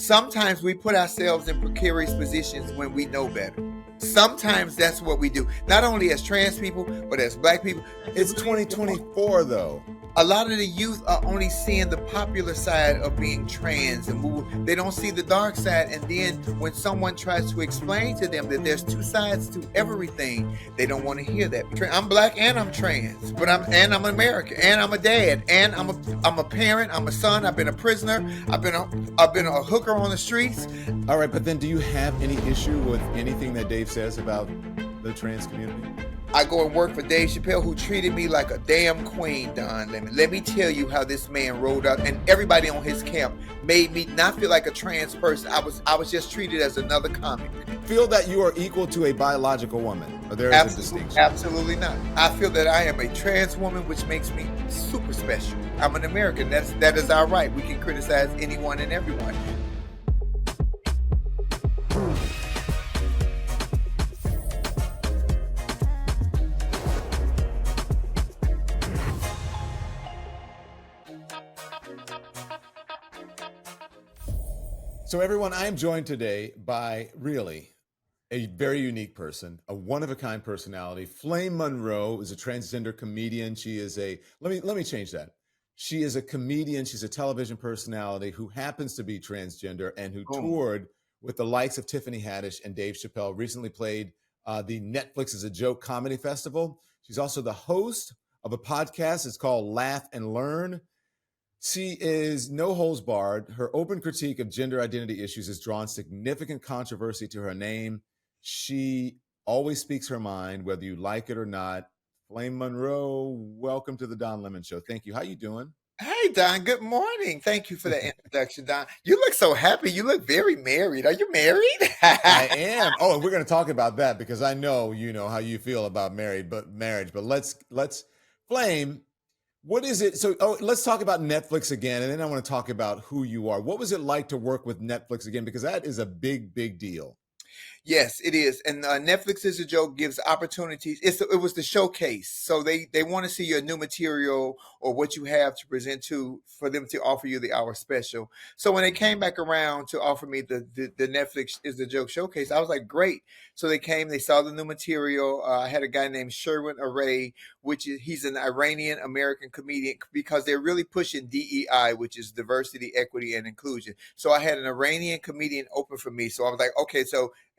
Sometimes we put ourselves in precarious positions when we know better. Sometimes that's what we do. Not only as trans people, but as black people. It's 2024 though. A lot of the youth are only seeing the popular side of being trans, and they don't see the dark side. And then when someone tries to explain to them that there's two sides to everything, they don't want to hear that. I'm black and I'm trans, but I'm American, and I'm a dad, and I'm a parent, I'm a son, I've been a prisoner, I've been a hooker on the streets. All right, but then do you have any issue with anything that Dave says about the trans community? I go and work for Dave Chappelle, who treated me like a damn queen, Don Lemon. Let me tell you how this man rolled up, and everybody on his camp made me not feel like a trans person. I was just treated as another comic. Feel that you are equal to a biological woman, or there is a distinction? Absolutely not. I feel that I am a trans woman, which makes me super special. I'm an American. That is our right. We can criticize anyone and everyone. So everyone, I am joined today by really a very unique person, a one-of-a-kind personality. Flame Monroe is a transgender comedian. She is let me change that. She is a comedian. She's a television personality who happens to be transgender and who toured with the likes of Tiffany Haddish and Dave Chappelle. Recently played the Netflix is a Joke Comedy Festival. She's also the host of a podcast. It's called Laugh and Learn. She is no holds barred. Her open critique of gender identity issues has drawn significant controversy to her name. She always speaks her mind, whether you like it or not. Flame Monroe, welcome to the Don Lemon Show. Thank you. How you doing? Hey, Don. Good morning. Thank you for that introduction, Don. You look so happy. You look very married. Are you married? I am. Oh, we're going to talk about that because I know you know how you feel about marriage. But let's Flame. What is it? So, let's talk about Netflix again, and then I want to talk about who you are. What was it like to work with Netflix again? Because that is a big, big deal. Yes, it is. And Netflix is a Joke gives opportunities. It was the showcase. So they want to see your new material or what you have to present for them to offer you the hour special. So when they came back around to offer me the Netflix is the Joke showcase, I was like, great. So they came, they saw the new material. I had a guy named Sherwin Array, he's an Iranian American comedian, because they're really pushing DEI, which is diversity, equity, and inclusion. So I had an Iranian comedian open for me. So I was like, okay,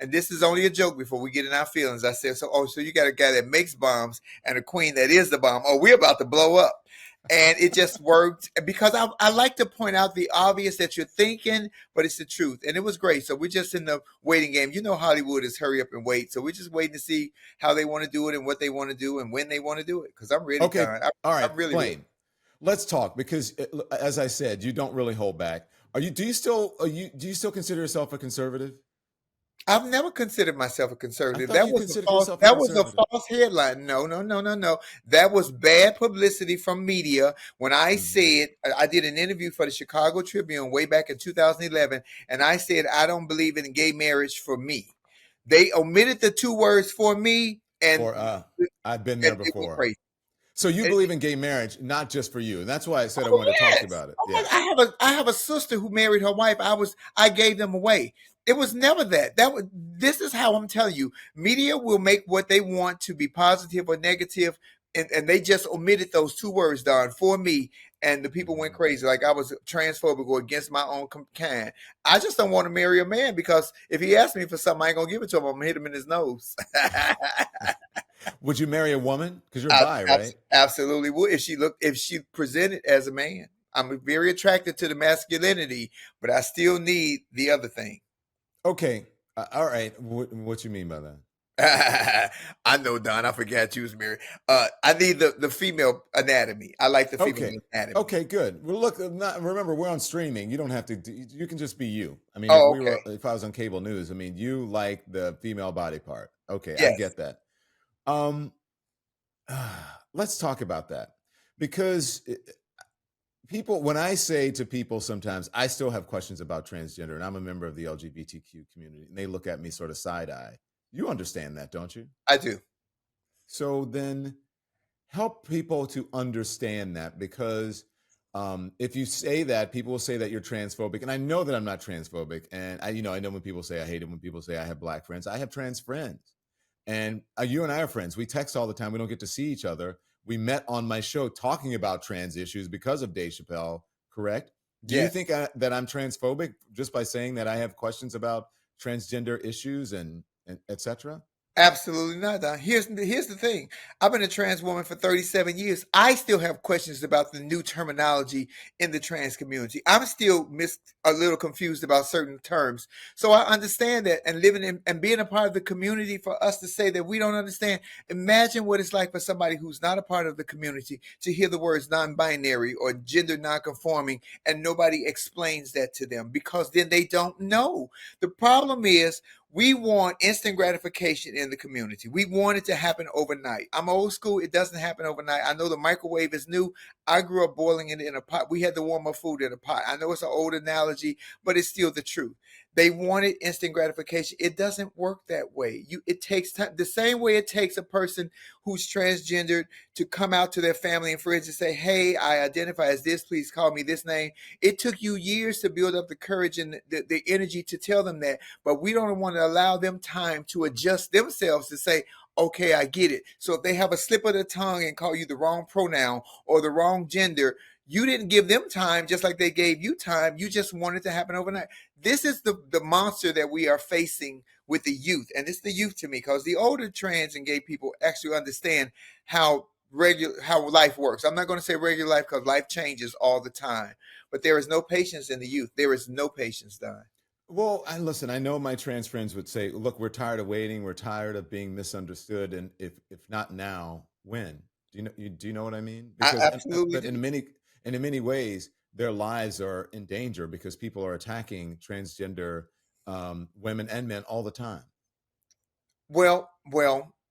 and this is only a joke before we get in our feelings. I said, so you got a guy that makes bombs and a queen that is the bomb. Oh, we're about to blow up. And it just worked because I like to point out the obvious that you're thinking, but it's the truth. And it was great. So we're just in the waiting game. You know, Hollywood is hurry up and wait. So we're just waiting to see how they want to do it and what they want to do and when they want to do it. Because I'm really okay. All right, I'm really Flame. Let's talk because, as I said, you don't really hold back. Do you still consider yourself a conservative? I've never considered myself a conservative. That was a false headline. No. That was bad publicity from media. When I said, I did an interview for the Chicago Tribune way back in 2011, and I said, I don't believe in gay marriage for me. They omitted the two words for me. And I've been there before. So you believe in gay marriage, not just for you. And that's why I said I wanted to talk about it. Yeah. I have a sister who married her wife. I gave them away. It was never that. This is how I'm telling you. Media will make what they want to be positive or negative, and they just omitted those two words, Don, for me. And the people went crazy, like I was transphobic or against my own kind. I just don't want to marry a man because if he asks me for something, I ain't gonna give it to him. I'm gonna hit him in his nose. Would you marry a woman? Because you're bi, right? Absolutely would. If she presented as a man. I'm very attracted to the masculinity, but I still need the other thing. Okay. All right. What you mean by that? I know, Don. I forgot you was married. I need the female anatomy. I like the female anatomy. Okay, good. Well, look, remember, we're on streaming. You don't have to. You can just be you. I mean, if I was on cable news, I mean, you like the female body part. Okay, yes. I get that. Let's talk about that because people, when I say to people sometimes, I still have questions about transgender, and I'm a member of the LGBTQ community, and they look at me sort of side eye. You understand that, don't you? I do. So then help people to understand that, because If you say that, people will say that you're transphobic, and I know that I'm not transphobic. And I know when people say I hate it when people say I have black friends. I have trans friends, and you and I are friends. We text all the time. We don't get to see each other. We met on my show talking about trans issues because of Dave Chappelle. Correct? Do you Yes. think that I'm transphobic just by saying that I have questions about transgender issues and etc.? Absolutely not, Don. Here's the thing. I've been a trans woman for 37 years. I still have questions about the new terminology in the trans community. I'm still a little confused about certain terms. So I understand that, and living in and being a part of the community, for us to say that we don't understand. Imagine what it's like for somebody who's not a part of the community to hear the words non-binary or gender non-conforming, and nobody explains that to them, because then they don't know. The problem is, we want instant gratification in the community. We want it to happen overnight. I'm old school. It doesn't happen overnight. I know the microwave is new. I grew up boiling it in a pot. We had to warm up food in a pot. I know it's an old analogy, but it's still the truth. They wanted instant gratification. It doesn't work that way. It takes time. The same way it takes a person who's transgendered to come out to their family and friends and say, "Hey, I identify as this. Please call me this name." It took you years to build up the courage and the energy to tell them that, but we don't want to allow them time to adjust themselves to say, "Okay, I get it." So if they have a slip of the tongue and call you the wrong pronoun or the wrong gender, you didn't give them time, just like they gave you time. You just want it to happen overnight. This is the monster that we are facing with the youth. And it's the youth to me, because the older trans and gay people actually understand how how life works. I'm not going to say regular life, because life changes all the time. But there is no patience in the youth. There is no patience, Don. Well, and listen, I know my trans friends would say, "Look, we're tired of waiting. We're tired of being misunderstood. And if not now, when?" Do you know what I mean? I Because absolutely but do. in many ways, their lives are in danger because people are attacking transgender women and men all the time. Well,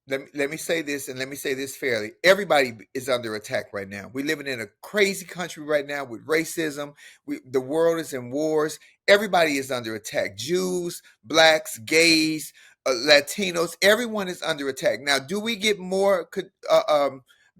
let me say this, and let me say this fairly. Everybody is under attack right now. We're living in a crazy country right now with racism. The world is in wars. Everybody is under attack. Jews, blacks, gays, Latinos, everyone is under attack. Now, do we get more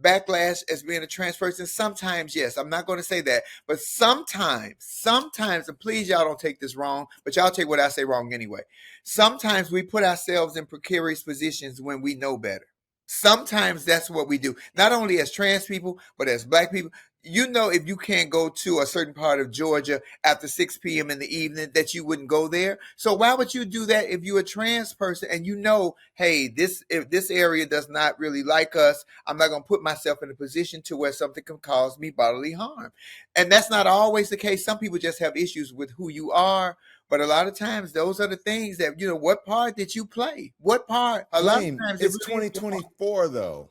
backlash as being a trans person? Sometimes, yes. I'm not going to say that. But sometimes, and please, y'all don't take this wrong, but y'all take what I say wrong anyway. Sometimes we put ourselves in precarious positions when we know better. Sometimes that's what we do, not only as trans people, but as black people. You know, if you can't go to a certain part of Georgia after 6 p.m. in the evening, that you wouldn't go there. So why would you do that if you're a trans person and you know, hey, if this area does not really like us, I'm not going to put myself in a position to where something can cause me bodily harm. And that's not always the case. Some people just have issues with who you are, but a lot of times, those are the things that, what part did you play? What part? A lot of Flame, times it it's really is your part. 2024 though.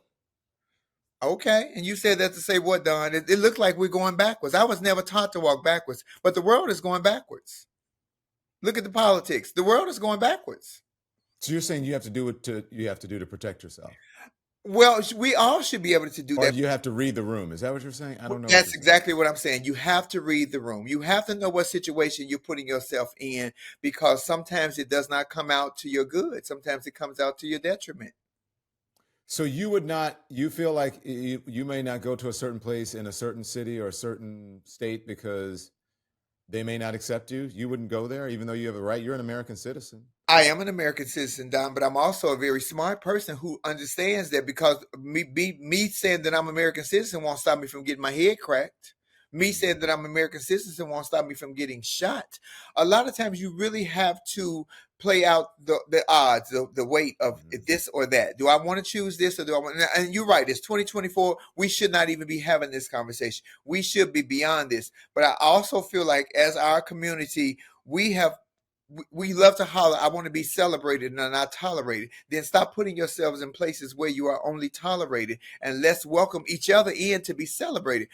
Okay. And you said that to say what, Don? It looked like we're going backwards. I was never taught to walk backwards, but the world is going backwards. Look at the politics. The world is going backwards. So you're saying you have to do to protect yourself, Well, we all should be able to do or that. you have to read the room. Is that what you're saying? I don't know what you're That's saying. exactly what I'm saying. You have to read the room. You have to know what situation you're putting yourself in, because sometimes it does not come out to your good. Sometimes it comes out to your detriment. So you would not, you feel like you may not go to a certain place in a certain city or a certain state because they may not accept you. You wouldn't go there, even though you have a right. You're an American citizen. I am an American citizen, Don, but I'm also a very smart person who understands that, because me saying that I'm an American citizen won't stop me from getting my head cracked. Me saying that I'm an American citizen won't stop me from getting shot. A lot of times you really have to play out the odds, the weight of Mm-hmm. this or that. Do I want to choose this, or do I want? And you're right. It's 2024. We should not even be having this conversation. We should be beyond this. But I also feel like, as our community, we have we love to holler, "I want to be celebrated and not tolerated." Then stop putting yourselves in places where you are only tolerated, and let's welcome each other in to be celebrated.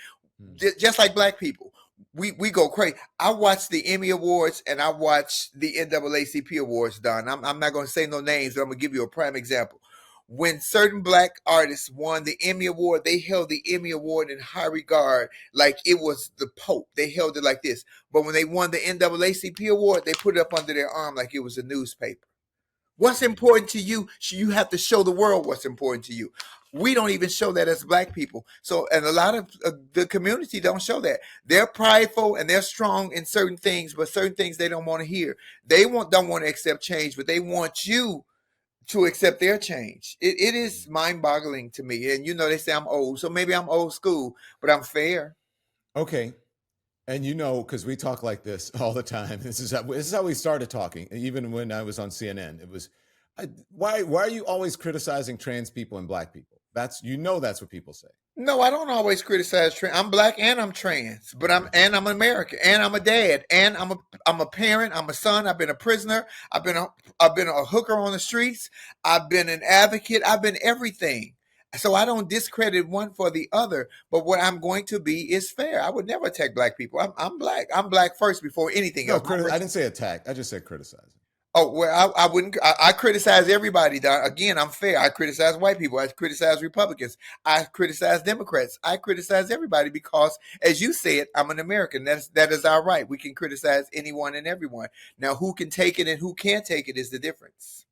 Just like black people, we go crazy. I watch the Emmy Awards and I watch the NAACP Awards, Don. I'm not going to say no names, but I'm going to give you a prime example. When certain black artists won the Emmy Award, they held the Emmy Award in high regard, like it was the Pope. They held it like this. But when they won the NAACP Award, they put it up under their arm like it was a newspaper. What's important to you? You have to show the world what's important to you. We don't even show that as Black people. So, and a lot of the community don't show that. They're prideful and they're strong in certain things, but certain things they don't want to hear. They don't want to accept change, but they want you to accept their change. It is mind boggling to me. And they say I'm old, so maybe I'm old school, but I'm fair. Okay. And because we talk like this all the time. This is how we started talking. Even when I was on CNN, it was, why are you always criticizing trans people and Black people? That's what people say. No, I don't always criticize trans. I'm Black and I'm trans, but I'm American and I'm a dad and I'm a parent. I'm a son. I've been a prisoner. I've been a hooker on the streets. I've been an advocate. I've been everything. So I don't discredit one for the other. But what I'm going to be is fair. I would never attack Black people. I'm Black. I'm Black first before anything No, else. I didn't say attack. I just said criticize. Oh, well, I wouldn't. I criticize everybody. Don. Again, I'm fair. I criticize white people. I criticize Republicans. I criticize Democrats. I criticize everybody because, as you said, I'm an American. That is our right. We can criticize anyone and everyone. Now, who can take it and who can't take it is the difference.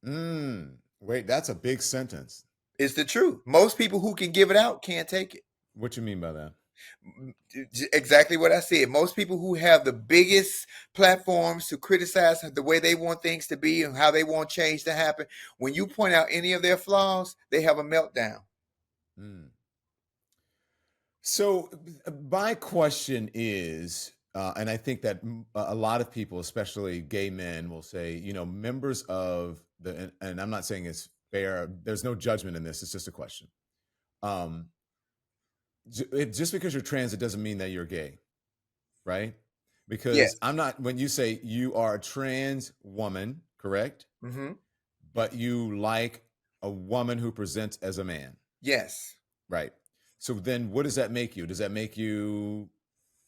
Wait, that's a big sentence. It's the truth. Most people who can give it out can't take it. What you mean by that? Exactly what I said. Most people who have the biggest platforms to criticize the way they want things to be and how they want change to happen, when you point out any of their flaws, they have a meltdown. So my question is, and I think that a lot of people, especially gay men, will say, members of and I'm not saying it's fair. There's no judgment in this. It's just a question. Just because you're trans, it doesn't mean that you're gay, right? Because Yes. I'm not. When you say you are a trans woman, correct? Mm-hmm. But you like a woman who presents as a man. Yes. Right. So then, what does that make you? Does that make you?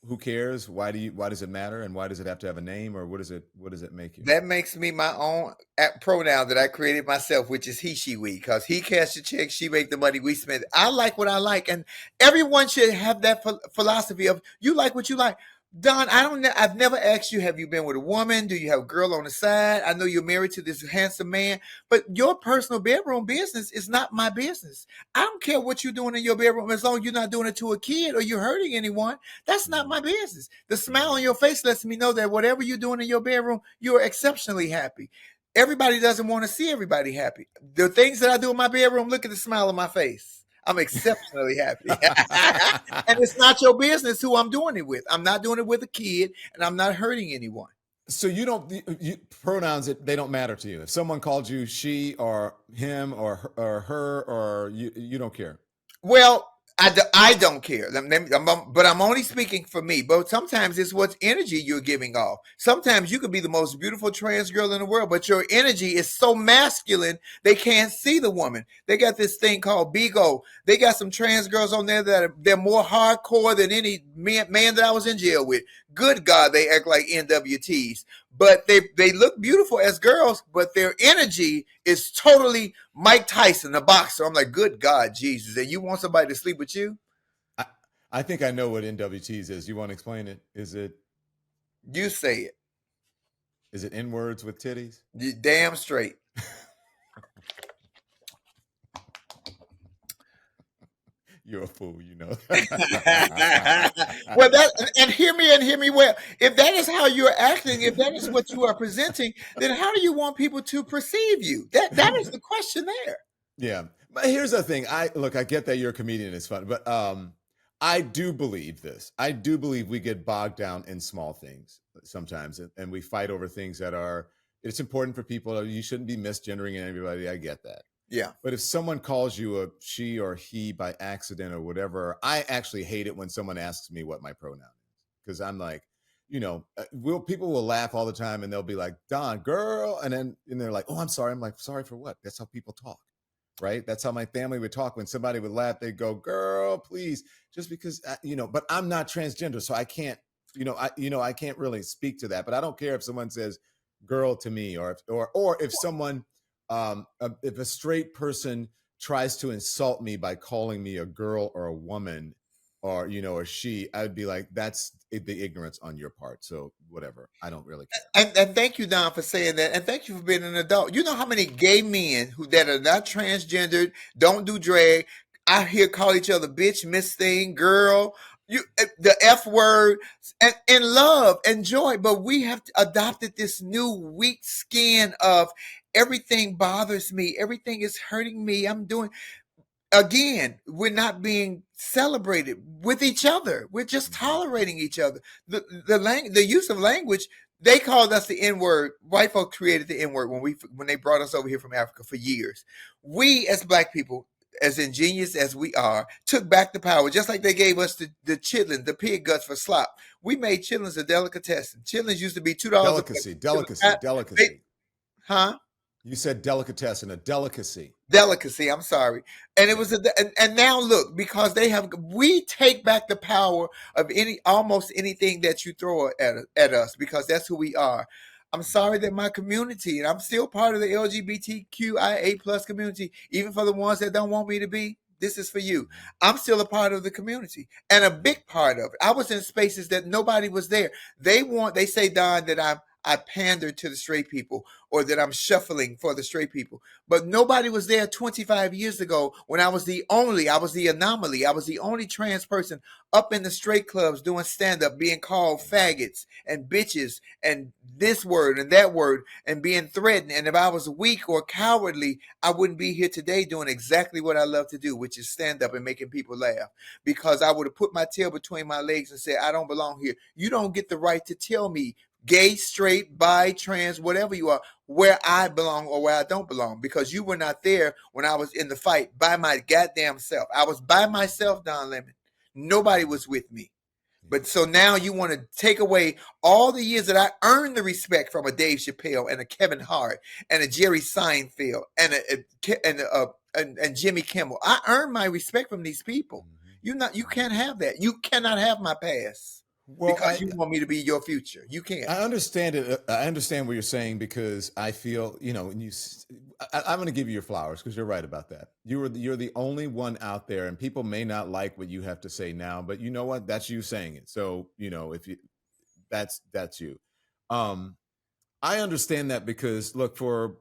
Who cares? Why does it matter? And why does it have to have a name? Or what does it make you? That makes me my own pronoun that I created myself, which is he, she, we, because he cash the check, she make the money, we spend it. I like what I like, and everyone should have that philosophy of you like what you like. Don, I've never asked you, have you been with a woman? Do you have a girl on the side? I know you're married to this handsome man, but your personal bedroom business is not my business. I don't care what you're doing in your bedroom as long as you're not doing it to a kid or you're hurting anyone. That's not my business. The smile on your face lets me know that whatever you're doing in your bedroom, you're exceptionally happy. Everybody doesn't want to see everybody happy. The things that I do in my bedroom, look at the smile on my face. I'm exceptionally happy. And it's not your business who I'm doing it with. I'm not doing it with a kid, and I'm not hurting anyone. So pronouns, they don't matter to you. If someone called you she or him or her or you don't care. Well, I don't care, but I'm only speaking for me. But sometimes it's what energy you're giving off. Sometimes you could be the most beautiful trans girl in the world, but your energy is so masculine they can't see the woman. They got this thing called Bigo. They got some trans girls on there they're more hardcore than any man that I was in jail with. Good God, they act like NWTs. But they look beautiful as girls, but their energy is totally Mike Tyson, the boxer. I'm like, good God, Jesus. And you want somebody to sleep with you? I think I know what NWTs is. You want to explain it? Is it? You say it. Is it N-words with titties? You damn straight. You're a fool, Well, and hear me well. If that is how you're acting, if that is what you are presenting, then how do you want people to perceive you? That is the question there. Yeah, but here's the thing. I get that you're a comedian. It's fun, but I do believe this. I do believe we get bogged down in small things sometimes, and we fight over things that are. It's important for people. You shouldn't be misgendering everybody. I get that. Yeah. But if someone calls you a she or he by accident or whatever, I actually hate it when someone asks me what my pronoun is, because I'm like, people will laugh all the time and they'll be like, Don, girl. And they're like, oh, I'm sorry. I'm like, sorry for what? That's how people talk. Right. That's how my family would talk. When somebody would laugh, they'd go, girl, please. Just because, but I'm not transgender. So I can't, I can't really speak to that. But I don't care if someone says girl to me or if someone, if a straight person tries to insult me by calling me a girl or a woman or or she, I'd be like, that's the ignorance on your part. So whatever, I don't really care. And thank you, Don, for saying that, and thank you for being an adult. You know how many gay men who that are not transgendered, don't do drag, out here call each other bitch, miss thing, girl, you the F word, and in love and joy. But we have adopted this new weak skin of everything bothers me, everything is hurting me. I'm doing again, we're not being celebrated with each other. We're just Mhm. tolerating each other. The use of language. They called us the N word. White folks created the N word when they brought us over here from Africa for years. We as black people, as ingenious as we are, took back the power, just like they gave us the chitlin, the pig guts for slop. We made chitlins a delicatessen. Chitlins used to be $2 a Delicacy, bucket. delicacy, They, delicacy. huh? You said delicatessen, a delicacy. Delicacy. I'm sorry. And it Yeah. was and now look, because we take back the power of almost anything that you throw at us, because that's who we are. I'm sorry that my community, and I'm still part of the LGBTQIA plus community, even for the ones that don't want me to be. This is for you. Mhm. I'm still a part of the community and a big part of it. I was in spaces that nobody was there. They say, Don, that I pander to the straight people, or that I'm shuffling for the straight people. But nobody was there 25 years ago when I was the anomaly. I was the only trans person up in the straight clubs doing stand up, being called faggots and bitches and this word and that word, and being threatened. And if I was weak or cowardly, I wouldn't be here today doing exactly what I love to do, which is stand up and making people laugh. Because I would have put my tail between my legs and said, I don't belong here. You don't get the right to tell me, gay, straight, bi, trans, whatever you are, where I belong or where I don't belong, because you were not there when I was in the fight by my goddamn self. I was by myself, Don Lemon. Nobody was with me. Yeah. But so now you want to take away all the years that I earned the respect from a Dave Chappelle and a Kevin Hart and a Jerry Seinfeld and Jimmy Kimmel. I earned my respect from these people. Mhm. You Mhm. can't have that. You cannot have my past Well, because you want me to be your future. You can't. I understand it. I understand what you're saying, because I feel, I'm going to give you your flowers, because you're right about that. You're the only one out there, and people may not like what you have to say now, but you know what? That's you saying it. So, if you that's you. Um, I understand that, because look, for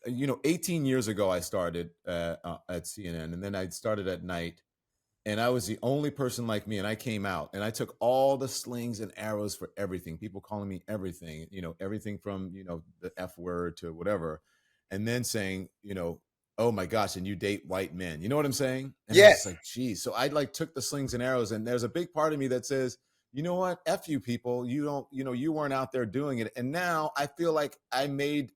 18 years ago, I started at CNN, and then I started at night, and I was the only person like me, and I came out and I took all the slings and arrows for everything. People calling me everything, everything from, the F word to whatever. And then saying, oh my gosh, and you date white men. You know what I'm saying? And I was just Yes. like, geez. So I like took the slings and arrows, and there's a big part of me that says, you know what? F you people. You don't, you weren't out there doing it. And now I feel like I made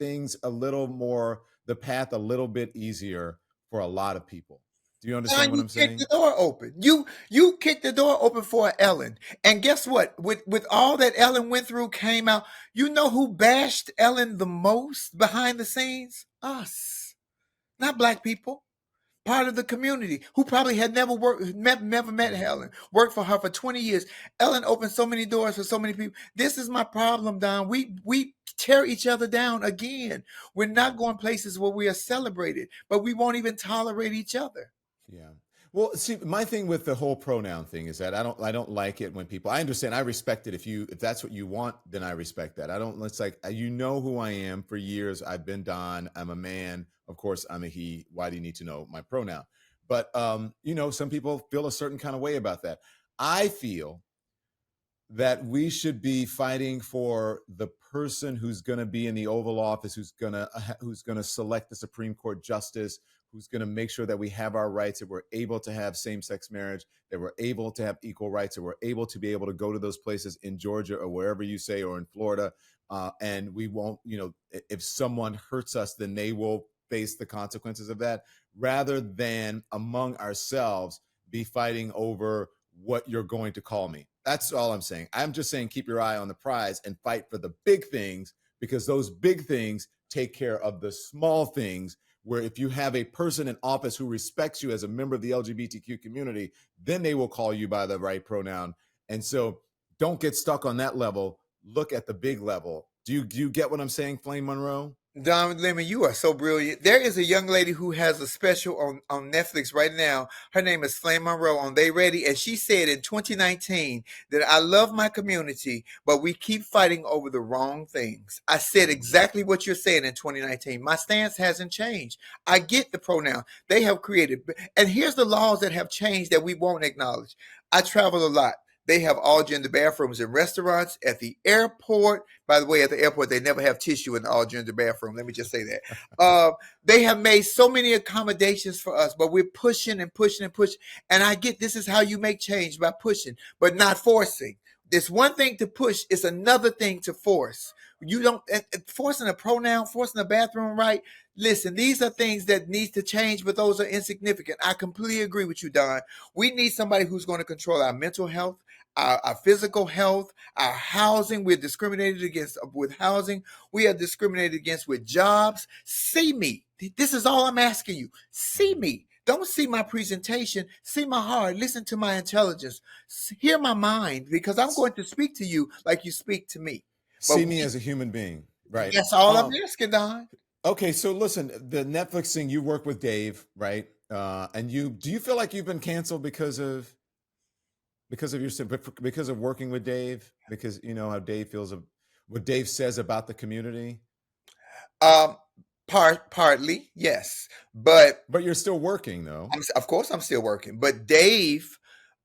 things a little more, the path a little bit easier for a lot of people. Do you understand And what you I'm kicked the saying? door open. You kicked the door open for Ellen. And guess what? With all that Ellen went through, came out. You know who bashed Ellen the most behind the scenes? Us. Not black people. Part of the community who probably had never met Mhm. Helen, worked for her for 20 years. Ellen opened so many doors for so many people. This is my problem, Don. We tear each other down again. We're not going places where we are celebrated, but we won't even tolerate each other. Yeah. Well, see, my thing with the whole pronoun thing is that I don't like it when people. I understand. I respect it. If that's what you want, then I respect that. I don't. It's like, you know who I am. For years, I've been Don. I'm a man. Of course, I'm a he. Why do you need to know my pronoun? But some people feel a certain kind of way about that. I feel that we should be fighting for the person who's going to be in the Oval Office, who's going to select the Supreme Court justice, who's going to make sure that we have our rights, that we're able to have same-sex marriage, that we're able to have equal rights, that we're able to be able to go to those places in Georgia or wherever you say, or in Florida, and we won't, if someone hurts us, then they will face the consequences of that, rather than among ourselves be fighting over what you're going to call me. That's all I'm saying. I'm just saying, keep your eye on the prize and fight for the big things, because those big things take care of the small things. Where if you have a person in office who respects you as a member of the LGBTQ community, then they will call you by the right pronoun. And so don't get stuck on that level. Look at the big level. Do you get what I'm saying, Flame Monroe? Don Lemon, you are so brilliant. There is a young lady who has a special on Netflix right now. Her name is Flame Monroe on They Ready. And she said in 2019 that I love my community, but we keep fighting over the wrong things. I said exactly what you're saying in 2019. My stance hasn't changed. I get the pronoun. They have created. And here's the laws that have changed that we won't acknowledge. I travel a lot. They have all gender bathrooms in restaurants, at the airport. By the way, at the airport, they never have tissue in the all gender bathroom. Let me just say that. They have made so many accommodations for us, but we're pushing and pushing and pushing. And I get this is how you make change by pushing, but not forcing. It's one thing to push, it's another thing to force. You don't forcing a pronoun, forcing a bathroom right. Listen, these are things that need to change, but those are insignificant. I completely agree with you, Don. We need somebody who's going to control our mental health, our physical health, our housing. We're discriminated against with housing. We are discriminated against with jobs. See me. This is all I'm asking you. See me. Don't see my presentation. See my heart. Listen to my intelligence. Hear my mind, because I'm going to speak to you like you speak to me. But See me as a human being, right? that's all I'm asking, Don. Okay, so listen, the Netflix thing, you work with Dave, right? And do you feel like you've been canceled because of your because of working with Dave? Because you know how Dave feels of what Dave says about the community? Um, partly, yes, but But you're still working though. of course I'm still working. But Dave,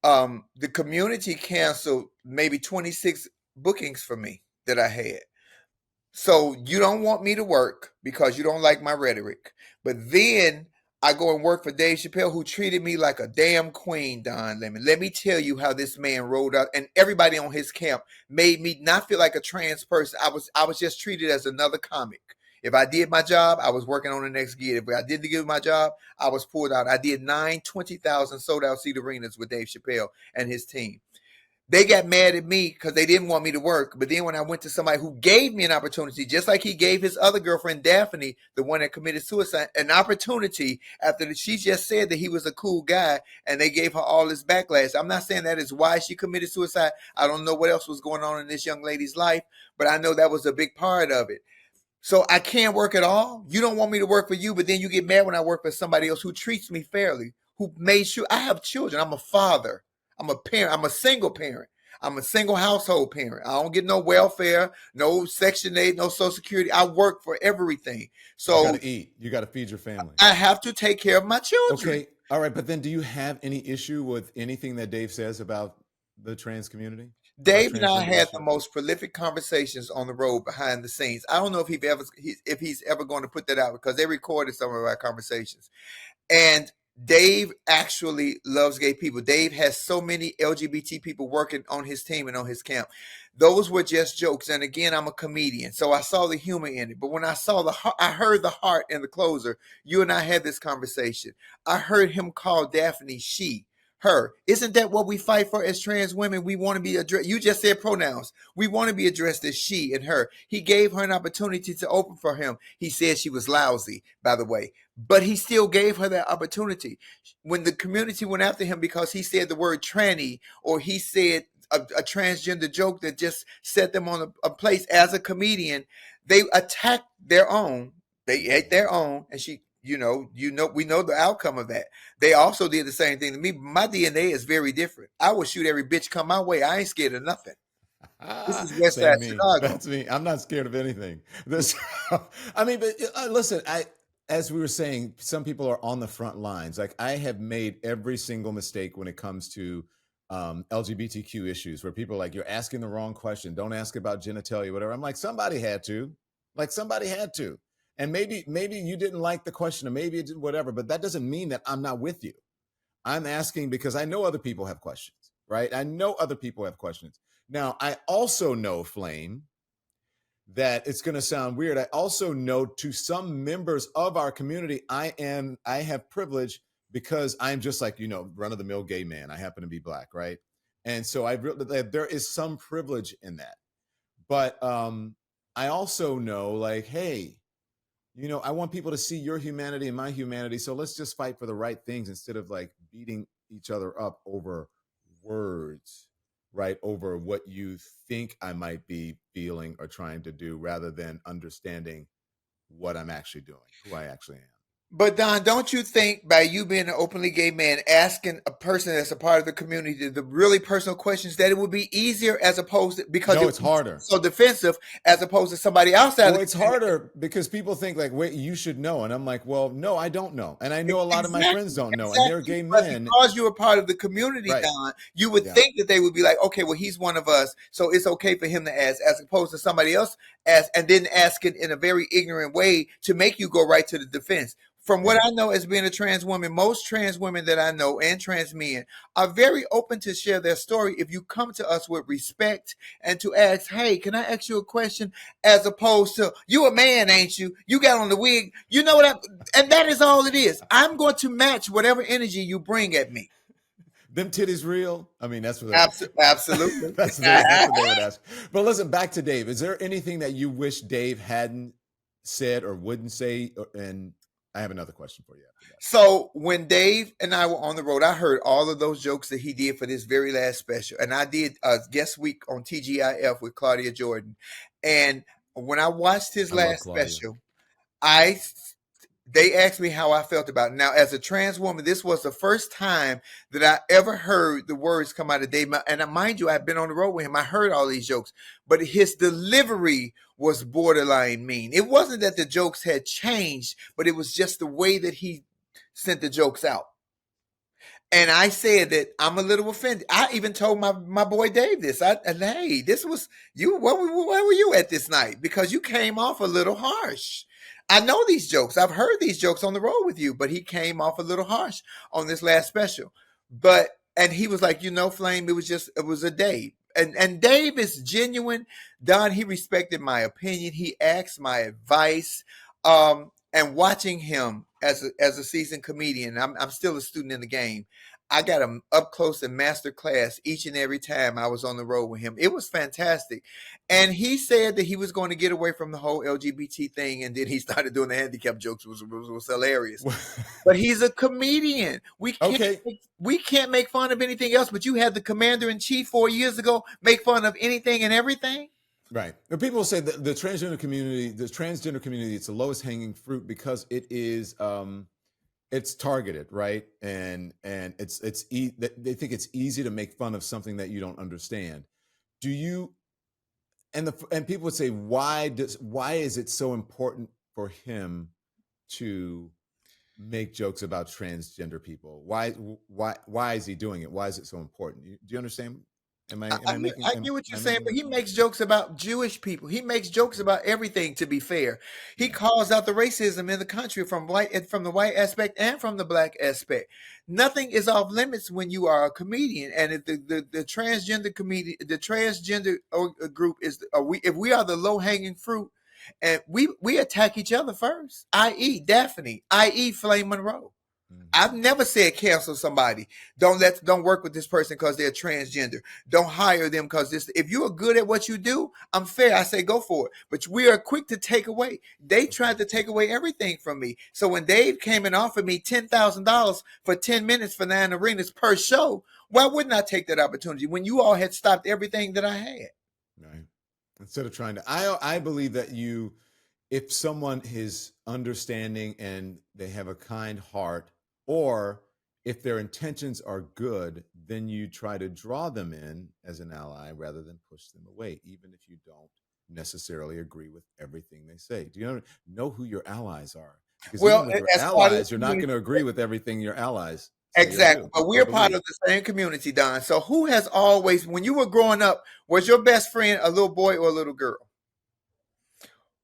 the community canceled maybe 26 bookings for me that I had. So you don't want me to work because you don't like my rhetoric. But then I go and work for Dave Chappelle, who treated me like a damn queen, Don Lemon. Let me tell you how this man rolled out, and everybody on his camp made me not feel like a trans person. I was just treated as another comic. If I did my job, I was working on the next gig. If I didn't give my job, I was pulled out. I did 20,000 sold out seat arenas with Dave Chappelle and his team. They got mad at me because they didn't want me to work. But then when I went to somebody who gave me an opportunity, just like he gave his other girlfriend, Daphne, the one that committed suicide, an opportunity after she just said that he was a cool guy, and they gave her all this backlash. I'm not saying that is why she committed suicide. I don't know what else was going on in this young lady's life, but I know that was a big part of it. So I can't work at all. You don't want me to work for you, but then you get mad when I work for somebody else who treats me fairly, who made sure I have children. I'm a father. I'm a parent. I'm a single parent. I'm a single household parent. I don't get no welfare, no Section 8, no Social Security. I work for everything. You got So to eat. You got to feed your family. I have to take care of my children. Okay. All right. But then do you have any issue with anything that Dave says about the trans community? About Dave and I transgender had the issues? most prolific conversations on the road behind the scenes. I don't know if he's ever going to put that out because they recorded some of our conversations. And Dave actually loves gay people. Dave has so many LGBT people working on his team and on his camp. Those were just jokes. And again, I'm a comedian, so I saw the humor in it. But when I heard the heart in the closer. You and I had this conversation. I heard him call Daphne she, her. Isn't that what we fight for as trans women? We want to be addressed. You just said pronouns. We want to be addressed as she and her. He gave her an opportunity to open for him. He said she was lousy, by the way, but he still gave her that opportunity. When the community went after him because he said the word tranny, or he said a transgender joke that just set them on a place as a comedian, they attacked their own. They ate their own, and we know the outcome of that. They also did the same thing to me. My DNA is very different. I will shoot every bitch come my way. I ain't scared of nothing. This is West Side Same me. Chicago. That's me. I'm not scared of anything. This, I mean, but listen, as we were saying, some people are on the front lines. Like I have made every single mistake when it comes to LGBTQ issues, where people are like, you're asking the wrong question. Don't ask about genitalia, whatever. I'm like, somebody had to. Like somebody had to. And maybe you didn't like the question, or maybe it did whatever. But that doesn't mean that I'm not with you. I'm asking because I know other people have questions, right? I know other people have questions. Now, I also know, Flame, that it's going to sound weird. I also know to some members of our community, I have privilege because I'm just like, run of the mill gay man. I happen to be black, right? And so there is some privilege in that. But I also know, like, hey, I want people to see your humanity and my humanity. So let's just fight for the right things instead of like beating each other up over words, right? Over what you think I might be feeling or trying to do rather than understanding what I'm actually doing, who I actually am. But Don, don't you think by you being an openly gay man, asking a person that's a part of the community the really personal questions, that it would be easier as opposed to, because No, it it's would be harder. so defensive as opposed to somebody outside Well, of the it's community? harder because people think like, wait, you should know. And I'm like, well, no, I don't know. And I know a lot of my friends Exactly, don't know. And they're exactly. gay But men. because you're a part of the community, Right. Don, you would Yeah. think that they would be like, okay, well, he's one of us, so it's okay for him to ask, as opposed to somebody else ask and then ask it in a very ignorant way to make you go right to the defense. From what Yeah. I know as being a trans woman, most trans women that I know and trans men are very open to share their story if you come to us with respect and to ask, hey, can I ask you a question? As opposed to, you a man, ain't you? You got on the wig. You know what I'm, and that is all it is. I'm going to match whatever energy you bring at me. Them titties real? I mean, that's what Absolutely. that's what they would ask. But listen, back to Dave. Is there anything that you wish Dave hadn't said or wouldn't say? And I have another question for you after that. So when Dave and I were on the road, I heard all of those jokes that he did for this very last special, and I did a guest week on TGIF with Claudia Jordan. And when I watched his I love last Claudia. special, I they asked me how I felt about it. Now, as a trans woman, this was the first time that I ever heard the words come out of Dave. And mind you, I've been on the road with him. I heard all these jokes, but his delivery was borderline mean. It wasn't that the jokes had changed, but it was just the way that he sent the jokes out. And I said that I'm a little offended. I even told my boy Dave this. Hey, this was you. Where were you at this night? Because you came off a little harsh. I know these jokes. I've heard these jokes on the road with you, but he came off a little harsh on this last special. But and he was like, Flame, it was a Dave. And Dave is genuine. Don, he respected my opinion. He asked my advice. And watching him as a seasoned comedian, I'm still a student in the game. I got him up close in master class each and every time I was on the road with him. It was fantastic. And he said that he was going to get away from the whole LGBT thing, and then he started doing the handicap jokes, which was hilarious. But he's a comedian. Okay. We can't make fun of anything else. But you had the commander in chief 4 years ago make fun of anything and everything. Right. And people say that the transgender community, it's the lowest hanging fruit because it is it's targeted, right? And they think it's easy to make fun of something that you don't understand. Do you and people would say why is it so important for him to make jokes about transgender people? Why is he doing it? Why is it so important? Do you understand? Am I making I am, get what am you're I saying, making but that he point? makes jokes about Jewish people. He makes jokes Yeah. about everything. To be fair, he Yeah. calls out the racism in the country from the white aspect and from the black aspect. Nothing is off limits when you are a comedian. And if the transgender comedian, the transgender group is, if we are the low hanging fruit, and we attack each other first, i.e. Daphne, i.e. Flame Monroe. I've Mhm. never said cancel somebody. Don't work with this person because they're transgender. Don't hire them because this. If you are good at what you do, I'm fair. I say go for it. But we are quick to take away. They Of tried to course. take away everything from me. So when Dave came and offered me $10,000 for 10 minutes for 9 arenas per show, why wouldn't I take that opportunity when you all had stopped everything that I had? Right. Instead of trying to I believe that you if someone is understanding and they have a kind heart, or if their intentions are good, then you try to draw them in as an ally rather than push them away, even if you don't necessarily agree with everything they say. Do you know who your allies are? Because Well, even with your as part of the allies, you're not going community, to agree with everything your allies say or exactly. do But or we're part believe. of the same community, Don. So who has always, when you were growing up, was your best friend a little boy or a little girl?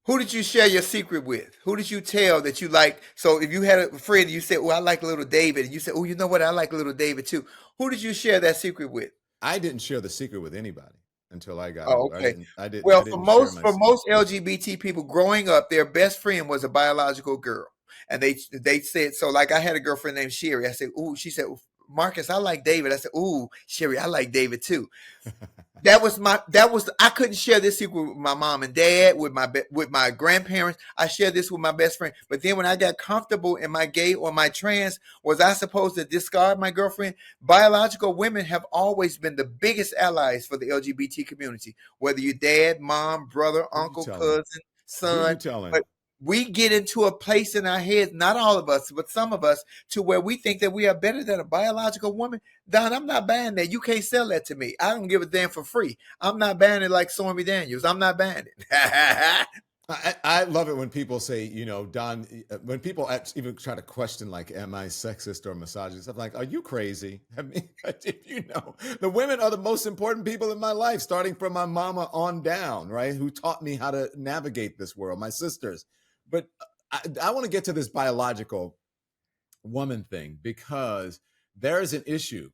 Who did you share your secret with? Who did you tell that you like? So if you had a friend, you said, "Oh, I like little David," and you said, "Oh, you know what? I like little David too." Who did you share that secret with? I didn't share the secret with anybody until I got Oh, older. okay. I Well, didn't share my for secret. most LGBT people growing up, their best friend was a biological girl, and they said so. Like I had a girlfriend named Sherry. I said, "Ooh," she said, "Marcus, I like David." I said, "Ooh, Sherry, I like David too." I couldn't share this secret with my mom and dad, with my grandparents. I shared this with my best friend. But then when I got comfortable in my gay or my trans, was I supposed to discard my girlfriend? Biological women have always been the biggest allies for the LGBT community, whether you're dad, mom, brother, Who you uncle, telling? cousin, Who son. you telling? But we get into a place in our heads, not all of us, but some of us, to where we think that we are better than a biological woman. Don, I'm not buying that. You can't sell that to me. I don't give a damn for free. I'm not buying it like Stormy Daniels. I'm not buying it. I love it when people say, Don, when people even try to question, like, am I sexist or misogynist? I'm like, are you crazy? I mean, the women are the most important people in my life, starting from my mama on down, right? Who taught me how to navigate this world, my sisters. But I want to get to this biological woman thing, because there is an issue.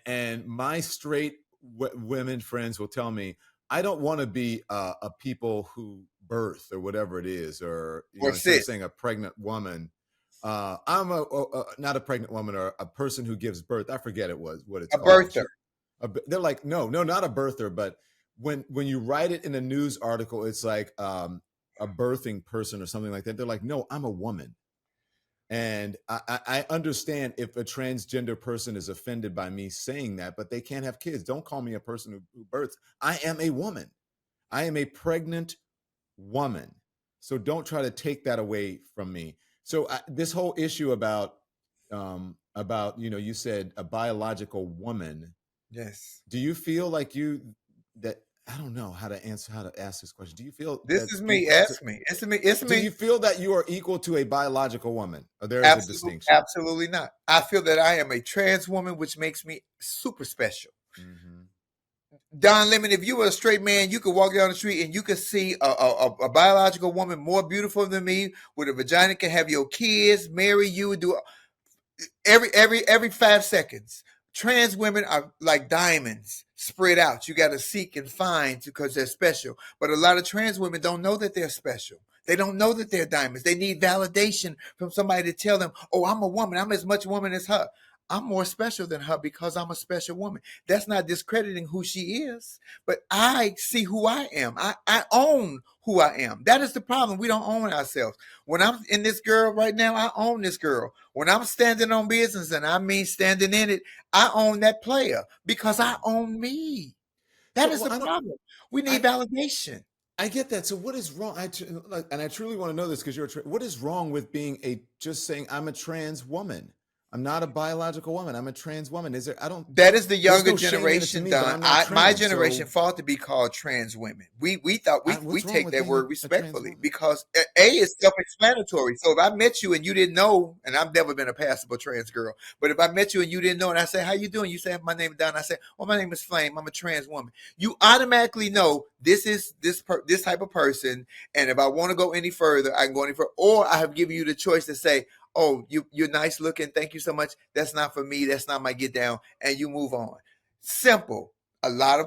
And my straight women friends will tell me, I don't want to be a people who birth or whatever it is, or Or instead of sis, saying a pregnant woman, I'm not a pregnant woman, or a person who gives birth. I forget what it's a called. birther. They're like, no, not a birther, but when you write it in a news article, it's like a birthing person or something like that. They're like, no, I'm a woman. And I understand if a transgender person is offended by me saying that, but they can't have kids. Don't call me a person who births. I am a woman. I am a pregnant woman. So don't try to take that away from me. So this whole issue about you said a biological woman. Yes. Do you feel like that I don't know how to ask this question. Do you feel This that is me. equal to Ask me. It's me. It's do you me. feel that you are equal to a biological woman? Or there is a Absolutely, distinction? absolutely not. I feel that I am a trans woman, which makes me super special. Mm-hmm. Don Lemon, if you were a straight man, you could walk down the street and you could see a biological woman more beautiful than me, with a vagina, can have your kids, marry you, do every 5 seconds. Trans women are like diamonds spread out. You got to seek and find because they're special. But a lot of trans women don't know that they're special. They don't know that they're diamonds. They need validation from somebody to tell them, "Oh, I'm a woman. I'm as much woman as her. I'm more special than her because I'm a special woman." That's not discrediting who she is, but I see who I am. I own who I am. That is the problem. We don't own ourselves. When I'm in this girl right now, I own this girl. When I'm standing on business, and I mean standing in it, I own that player because I own me. That So, is well, the problem. We I need validation. I get that. So what is wrong? And I truly want to know this, because what is wrong with being just saying I'm a trans woman? I'm not a biological woman. I'm a trans woman. Is there? I don't. That is the There's younger no shame in it to generation, me, but Don. I'm not My trans. generation So fought to be called trans women. We thought we what's wrong take with that being word a trans respectfully, woman? because A is self-explanatory. So if I met you and you didn't know, and I've never been a passable trans girl, but if I met you and you didn't know, and I say, "How you doing?" You say, "My name is Don." I say, "Well, my name is Flame. I'm a trans woman." You automatically know this is this type of person, and if I want to go any further, I can go any further. Or I have given you the choice to say, "Oh, you're nice looking. Thank you so much. That's not for me. That's not my get down," and you move on. Simple. A lot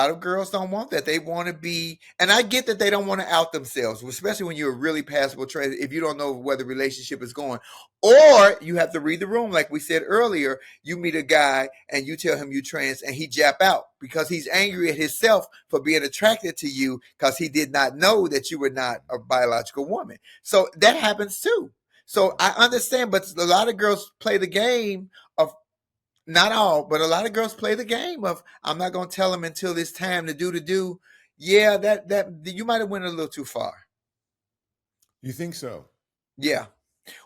of girls don't want that. They want to be, and I get that they don't want to out themselves, especially when you're a really passable trans. If you don't know where the relationship is going, or you have to read the room, like we said earlier. You meet a guy and you tell him you trans, and he jap out because he's angry at himself for being attracted to you because he did not know that you were not a biological woman. So that happens too. So I understand, but a lot of girls play the game of, not all, but a lot of girls play the game of, I'm not going to tell them until it's time to do the do. Yeah, that you might have went a little too far. You think so? Yeah.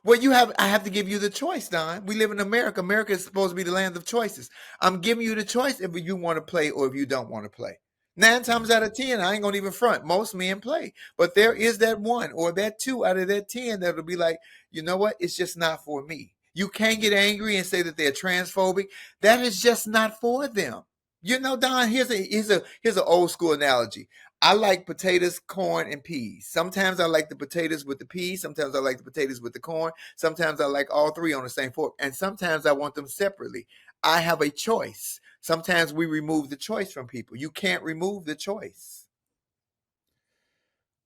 Well, I have to give you the choice, Don. We live in America. America is supposed to be the land of choices. I'm giving you the choice if you want to play or if you don't want to play. Nine times out of 10, I ain't gonna even front. Most men play, but there is that one or that two out of that 10 that'll be like, you know what? It's just not for me. You can't get angry and say that they're transphobic. That is just not for them. You know, Don. Here's an old school analogy. I like potatoes, corn, and peas. Sometimes I like the potatoes with the peas. Sometimes I like the potatoes with the corn. Sometimes I like all three on the same fork. And sometimes I want them separately. I have a choice. Sometimes we remove the choice from people. You can't remove the choice.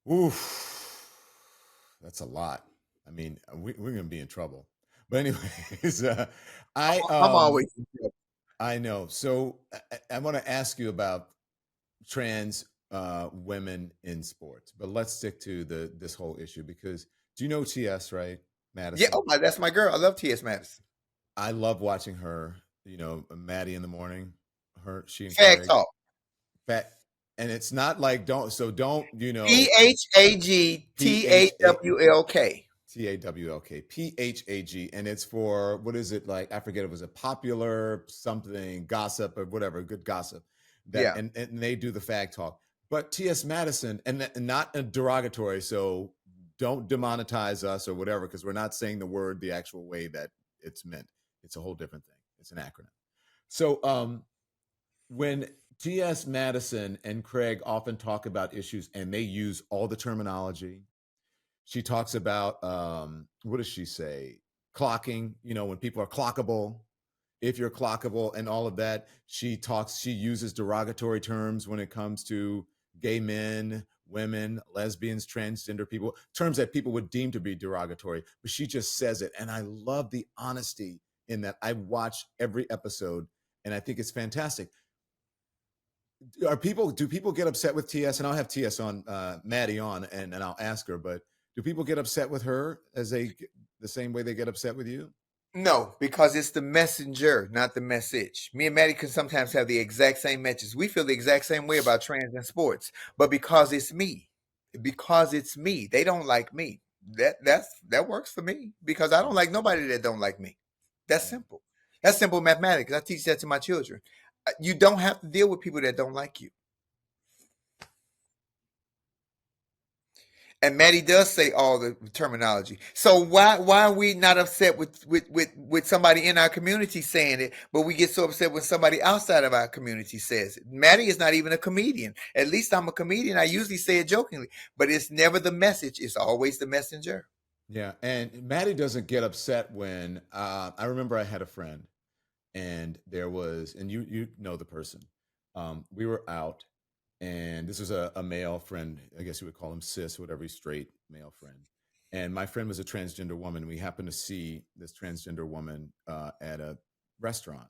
Oof, that's a lot. I mean, we're gonna be in trouble. But anyways, I I'm um always in trouble. I know. So I want to ask you about trans women in sports, but let's stick to this whole issue, because do you know TS, right? Yeah, Madison. oh my, that's my girl. I love T.S. Madison. I love watching her. Maddie in the morning. She and Fag Craig. talk. Fat. and it's not like don't PHAGTAWLK. PHAG, and it's for, what is it, like, I forget, it was a popular something gossip or whatever, good gossip, that, Yeah. and they do the fag talk. But T.S. Madison, and not a derogatory, so don't demonetize us or whatever, because we're not saying the word the actual way that it's meant. It's a whole different thing. It's an acronym. So when T.S. Madison and Craig often talk about issues, and they use all the terminology. She talks about, what does she say? Clocking, when people are clockable, if you're clockable, and all of that. She uses derogatory terms when it comes to gay men, women, lesbians, transgender people, terms that people would deem to be derogatory, but she just says it. And I love the honesty in that. I watch every episode, and I think it's fantastic. Do people get upset with TS? And I'll have TS on, Maddie on, and I'll ask her, but do people get upset with her the same way they get upset with you? No, because it's the messenger, not the message. Me and Maddie can sometimes have the exact same messages. We feel the exact same way about trans and sports, but because it's me, they don't like me. That works for me because I don't like nobody that don't like me. That's Yeah. simple. That's simple mathematics. I teach that to my children. You don't have to deal with people that don't like you. And Maddie does say all the terminology. So why are we not upset with somebody in our community saying it, but we get so upset when somebody outside of our community says it? Maddie is not even a comedian. At least I'm a comedian. I usually say it jokingly, but it's never the message. It's always the messenger. Yeah, and Maddie doesn't get upset when, I remember I had a friend, and there was, and you know the person. We were out, and this was a male friend. I guess you would call him cis, whatever, he's straight male friend. And my friend was a transgender woman. We happened to see this transgender woman at a restaurant,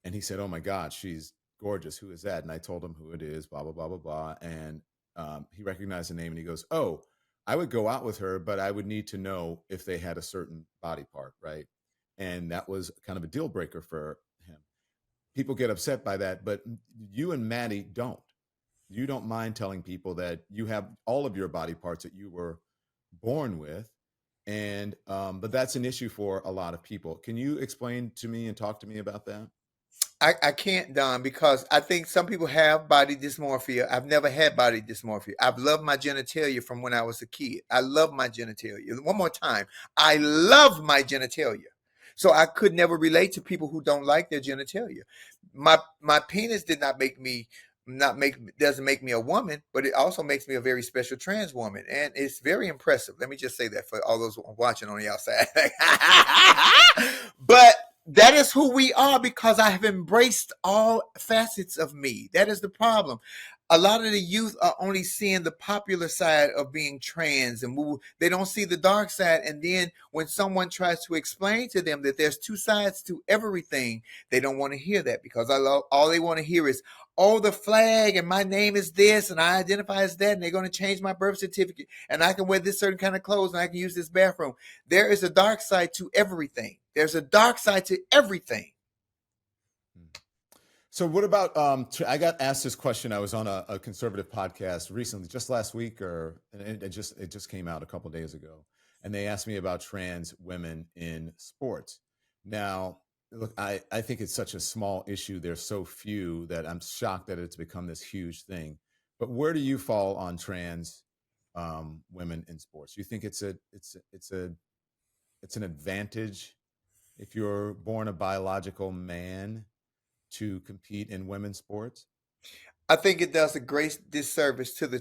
and he said, "Oh my God, she's gorgeous. Who is that?" And I told him who it is. Blah blah blah blah blah. And he recognized the name, and he goes, "Oh, I would go out with her, but I would need to know if they had a certain body part, right?" And that was kind of a deal breaker for him. People get upset by that, but you and Maddie don't. You don't mind telling people that you have all of your body parts that you were born with, and but that's an issue for a lot of people. Can you explain to me and talk to me about that? I can't, Don, because I think some people have body dysmorphia. I've never had body dysmorphia. I've loved my genitalia from when I was a kid. I love my genitalia. One more time. I love my genitalia. So I could never relate to people who don't like their genitalia. My penis did not make me not make doesn't make me a woman, but it also makes me a very special trans woman. And it's very impressive. Let me just say that for all those watching on the outside. But that is who we are because I have embraced all facets of me. That is the problem. A lot of the youth are only seeing the popular side of being trans and they don't see the dark side. And then when someone tries to explain to them that there's two sides to everything, they don't want to hear that because all they want to hear is, oh, the flag and my name is this and I identify as that and they're going to change my birth certificate and I can wear this certain kind of clothes and I can use this bathroom. There is a dark side to everything. There's a dark side to everything. So what about, I got asked this question. I was on a conservative podcast recently, just last week, and it just came out a couple of days ago. And they asked me about trans women in sports. Now, look, I think it's such a small issue. There's so few that I'm shocked that it's become this huge thing. But where do you fall on trans women in sports? Do you think it's an advantage if you're born a biological man to compete in women's sports? I think it does a great disservice to the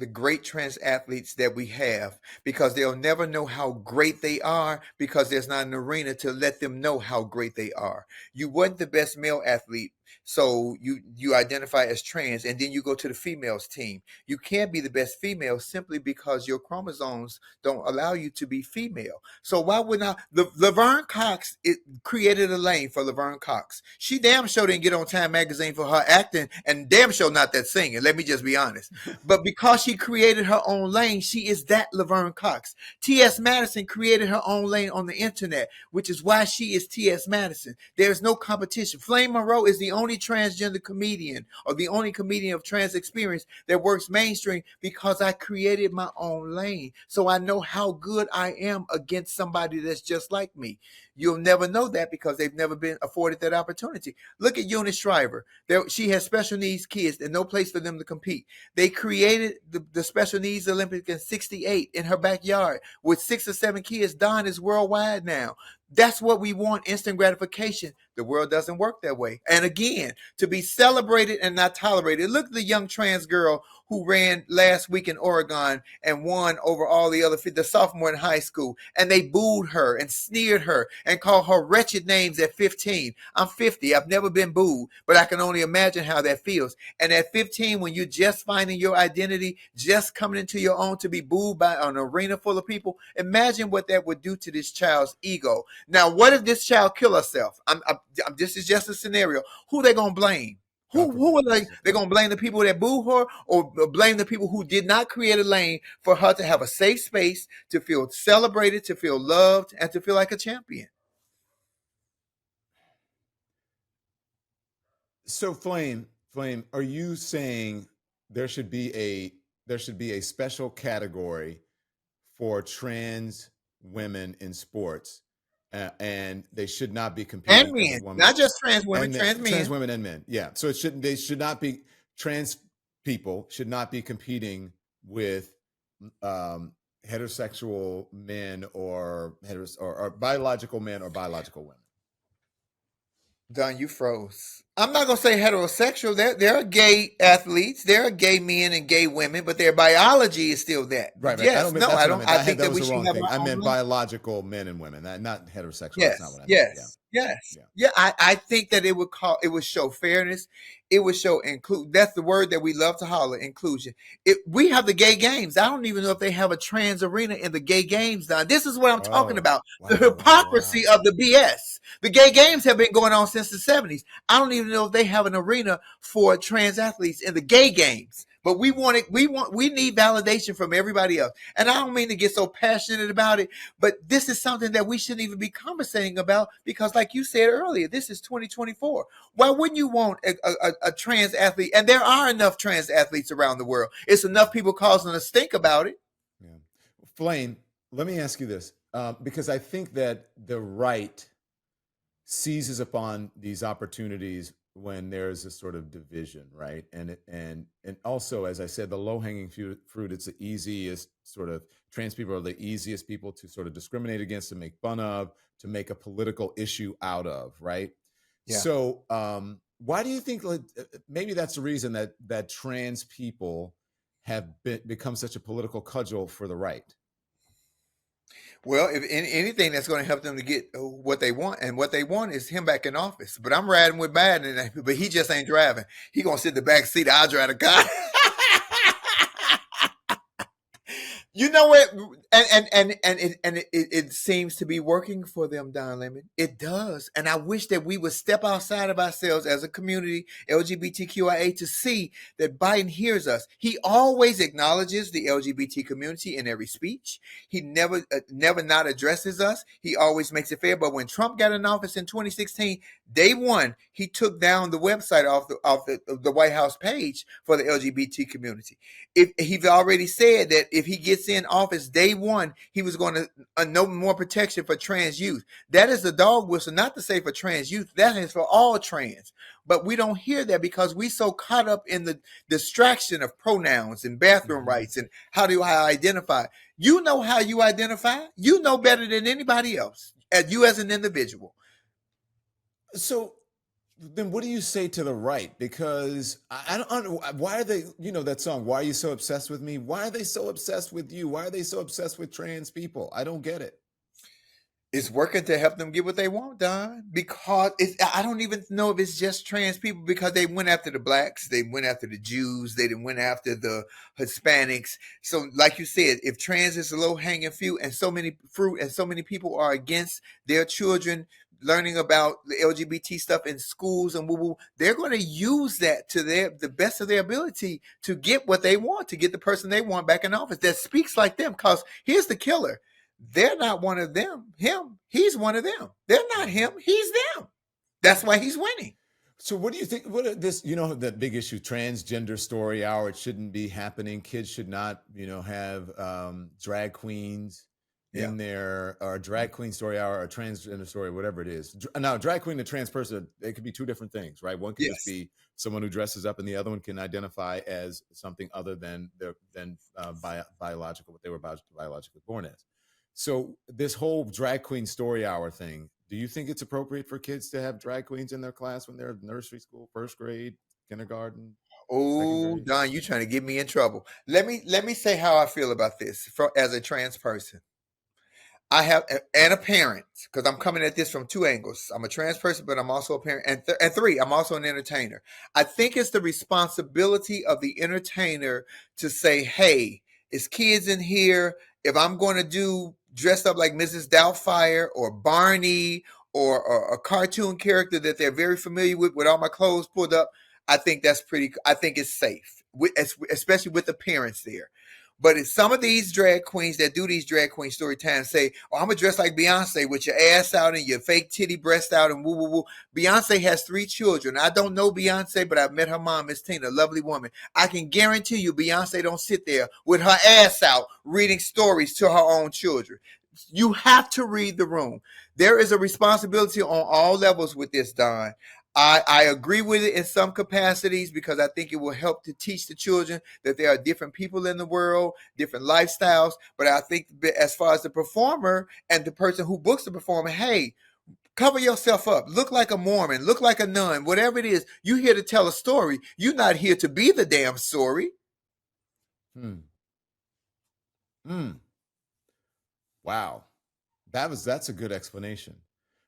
great trans athletes that we have because they'll never know how great they are because there's not an arena to let them know how great they are. You weren't the best male athlete, so you identify as trans, and then you go to the females team. You can't be the best female simply because your chromosomes don't allow you to be female. So why would not Laverne Cox created a lane for Laverne Cox? She damn sure didn't get on Time Magazine for her acting, and damn sure not that singing. Let me just be honest. But because she created her own lane, she is that Laverne Cox. T.S. Madison created her own lane on the internet, which is why she is T.S. Madison. There is no competition. Flame Monroe is the only transgender comedian or the only comedian of trans experience that works mainstream because I created my own lane. So I know how good I am against somebody that's just like me. You'll never know that because they've never been afforded that opportunity. Look at Eunice Shriver. She has special needs kids and no place for them to compete. They created the Special Needs Olympics in '68 in her backyard with 6 or 7 kids. Don is worldwide now. That's what we want, instant gratification. The world doesn't work that way. And again, to be celebrated and not tolerated. Look at the young trans girl who ran last week in Oregon and won over all the sophomore in high school. And they booed her and sneered her and called her wretched names at 15. I'm 50. I've never been booed, but I can only imagine how that feels. And at 15, when you're just finding your identity, just coming into your own, to be booed by an arena full of people, imagine what that would do to this child's ego. Now, what if this child kill herself? This is just a scenario. Who they gonna blame? Who are they're gonna blame the people that boo her, or blame the people who did not create a lane for her to have a safe space, to feel celebrated, to feel loved, and to feel like a champion? So Flame, are you saying there should be a special category for trans women in sports, and they should not be competing And as a men, woman, not just trans women, and trans men. trans women and men? Yeah. So they should not be, trans people should not be competing with heterosexual men or biological men or biological women. Don, you froze. I'm not gonna say heterosexual. There are gay athletes, there are gay men and gay women, but their biology is still that. Right. Yes, no, I don't. I think That that was we the should wrong have thing. our I own meant lane. biological men and women, not heterosexual. That's not Yes, what I meant. yes, yes, Yeah. yeah. I think that it would show fairness. It would show include. That's the word that we love to holler, inclusion. We have the gay games. I don't even know if they have a trans arena in the gay games. Now, this is what I'm talking Oh, about. The wow. hypocrisy of the BS. The gay games have been going on since the '70s. I don't even know if they have an arena for trans athletes in the gay games. But we need validation from everybody else. And I don't mean to get so passionate about it, but this is something that we shouldn't even be conversating about because, like you said earlier, this is 2024. Why wouldn't you want a trans athlete? And there are enough trans athletes around the world. It's enough people causing a stink about it. Yeah. Flame, let me ask you this, because I think that the right seizes upon these opportunities when there's a sort of division, right? And also, as I said, the low hanging fruit. It's the easiest sort of, trans people are the easiest people to sort of discriminate against, to make fun of, to make a political issue out of, right? Yeah. So, why do you think, like, maybe that's the reason that trans people have become such a political cudgel for the right? Well, if anything that's going to help them to get what they want, and what they want is him back in office. But I'm riding with Biden, but he just ain't driving. He gonna sit in the back seat. I'll drive the car. You know what? It seems to be working for them, Don Lemon. It does, and I wish that we would step outside of ourselves as a community, LGBTQIA, to see that Biden hears us. He always acknowledges the LGBT community in every speech. He never not addresses us. He always makes it fair. But when Trump got in office in 2016, day one, he took down the website off the White House page for the LGBT community. If he's already said that if he gets in office day one, he was going to no more protection for trans youth. That is the dog whistle, not to say for trans youth. That is for all trans. But we don't hear that because we so caught up in the distraction of pronouns and bathroom rights and how do I identify. You know how you identify. You know better than anybody else, you as an individual. So then what do you say to the right? Because I don't, why are they, that song, Why Are You So Obsessed With Me? Why are they so obsessed with you? Why are they so obsessed with trans people? I don't get it. It's working to help them get what they want, Don. Because I don't even know if it's just trans people, because they went after the blacks, they went after the Jews, they went after the Hispanics. So, like you said, if trans is a low hanging fruit, and so many people are against their children learning about the LGBT stuff in schools and woo-woo, they're going to use that to the best of their ability to get what they want, to get the person they want back in office that speaks like them. Because here's the killer. They're not one of them. He's one of them. They're not him. He's them. That's why he's winning. So what do you think? What this, that big issue, transgender story hour? It shouldn't be happening. Kids should not, have drag queens Yeah. in there, or drag queen story hour, or transgender story, whatever it is. Now, drag queen and trans person, they could be two different things, right? One could just Yes. be someone who dresses up, and the other one can identify as something other than biological, what they were biologically born as. So this whole drag queen story hour thing, do you think it's appropriate for kids to have drag queens in their class when they're in nursery school, first grade, kindergarten, second Oh, grade? Don, you trying to get me in trouble. Let me say how I feel about this as a trans person. I have and a parent, because I'm coming at this from two angles. I'm a trans person, but I'm also a parent, and three, I'm also an entertainer. I think it's the responsibility of the entertainer to say, "Hey, it's kids in here. If I'm going to do dress up like Mrs. Doubtfire or Barney or a cartoon character that they're very familiar with all my clothes pulled up, I think that's pretty. I think it's safe, especially with the parents there." But it's some of these drag queens that do these drag queen story times say, "Oh, I'm gonna dress like Beyonce with your ass out and your fake titty breast out and woo woo woo." Beyonce has 3 children. I don't know Beyonce, but I've met her mom, Miss Tina, a lovely woman. I can guarantee you, Beyonce don't sit there with her ass out reading stories to her own children. You have to read the room. There is a responsibility on all levels with this, Don. I agree with it in some capacities because I think it will help to teach the children that there are different people in the world, different lifestyles. But I think as far as the performer and the person who books the performer, hey, cover yourself up. Look like a Mormon, look like a nun, whatever it is. You're here to tell a story. You're not here to be the damn story. Hmm. Hmm. Wow. That's a good explanation,